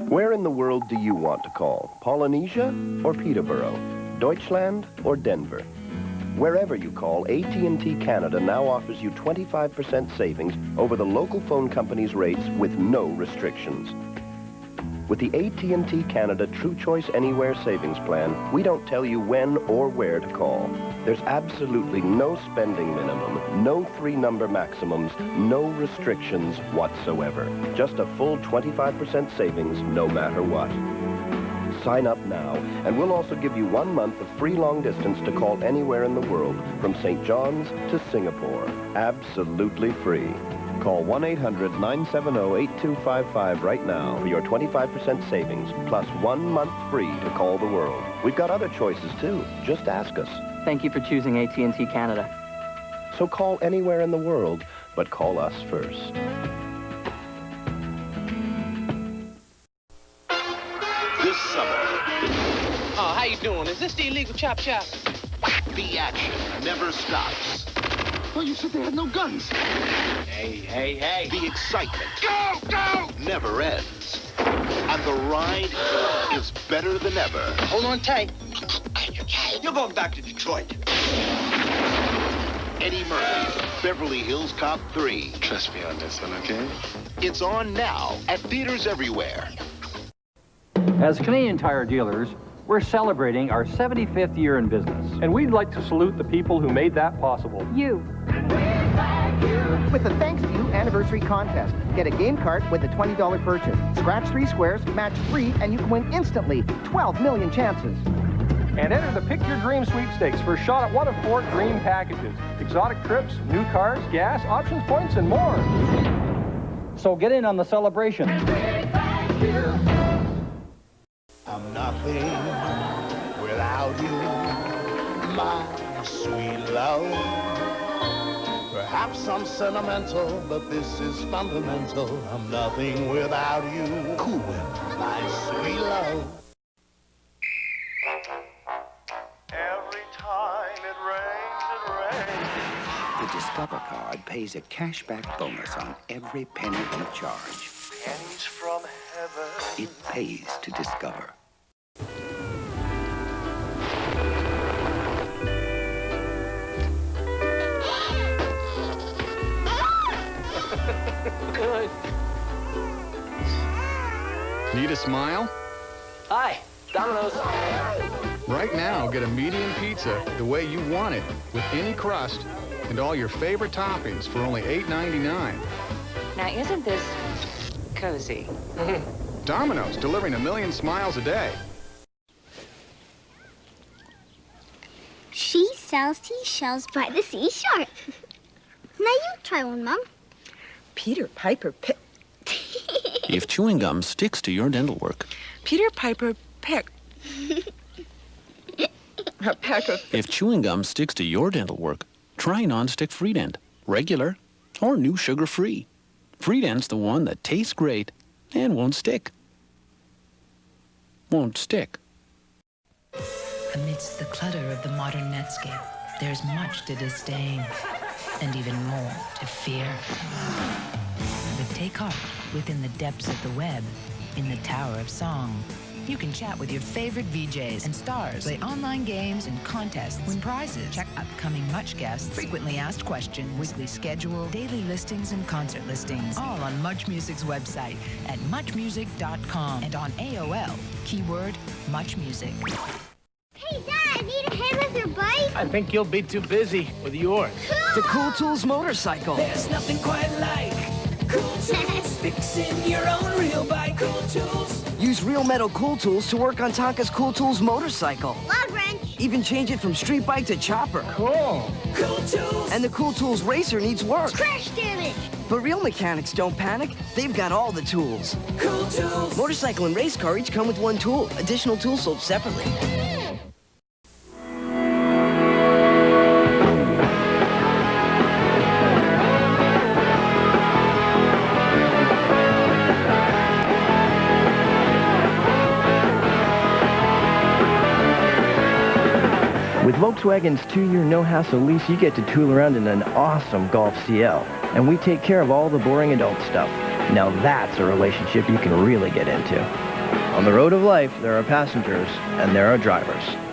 Where in the world do you want to call? Polynesia or Peterborough? Deutschland or Denver? Wherever you call, AT&T Canada now offers you 25% savings over the local phone company's rates with no restrictions. With the AT&T Canada True Choice Anywhere Savings Plan, we don't tell you when or where to call. There's absolutely no spending minimum, no 3-number maximums, no restrictions whatsoever. Just a full 25% savings no matter what. Sign up now, and we'll also give you 1 month of free long distance to call anywhere in the world, from St. John's to Singapore. Absolutely free. Call 1-800-970-8255 right now for your 25% savings, plus 1 month free to call the world. We've got other choices, too. Just ask us. Thank you for choosing AT&T Canada. So call anywhere in the world, but call us first. This summer, Oh, how you doing? Is this the illegal chop shop? the action never stops. Well, you said they had no guns. Hey. The excitement Go! never ends. And the ride is better than ever. Hold on tight. You're going back to Detroit. Eddie Murphy's Beverly Hills Cop 3. Trust me on this one, okay? It's on now at theaters everywhere. As Canadian Tire dealers, we're celebrating our 75th year in business. And we'd like to salute the people who made that possible. You. With the Thanks to You anniversary contest. Get a game cart with a $20 purchase. Scratch 3 squares, match 3, and you can win instantly. 12 million chances. And enter the Pick Your Dream sweepstakes for a shot at one of 4 dream packages. Exotic trips, new cars, gas, options points, and more. So get in on the celebration. I'm nothing without you, my sweet love. Perhaps I'm sentimental, but this is fundamental. I'm nothing without you, cool, my sweet love. Every time it rains. The Discover card pays a cashback bonus on every penny you charge. Pennies from heaven. It pays to Discover. Need a smile? Hi, Domino's. Right now, get a medium pizza the way you want it, with any crust and all your favorite toppings for only $8.99. Now, isn't this cozy? Domino's, delivering 1 million smiles a day. She sells seashells by the seashore. Now you try one, Mom. Peter Piper pick. If chewing gum sticks to your dental work. Peter Piper pick. A pack of... If chewing gum sticks to your dental work, try non-stick Freedent. Regular or new sugar-free. Freedent's the one that tastes great and won't stick. Won't stick. Amidst the clutter of the modern netscape, there's much to disdain and even more to fear. But take heart within the depths of the web, in the Tower of Song. You can chat with your favorite VJs and stars, play online games and contests, win prizes, check upcoming Much guests, frequently asked questions, weekly schedule, daily listings and concert listings, all on Much Music's website at muchmusic.com and on AOL, keyword Much Music. Hey, Dad, need a hand with your bike? I think you'll be too busy with yours. The Cool Tools motorcycle. There's nothing quite like Cool Tools. Fixing your own real bike. Cool Tools. Use real metal Cool Tools to work on Tonka's Cool Tools motorcycle. Log wrench. Even change it from street bike to chopper. Cool. Cool Tools. And the Cool Tools racer needs work. Crash damage. But real mechanics don't panic. They've got all the tools. Cool Tools. Motorcycle and race car each come with one tool. Additional tools sold separately. With Volkswagen's 2-year no-hassle lease, you get to tool around in an awesome Golf CL. And we take care of all the boring adult stuff. Now that's a relationship you can really get into. On the road of life, there are passengers and there are drivers.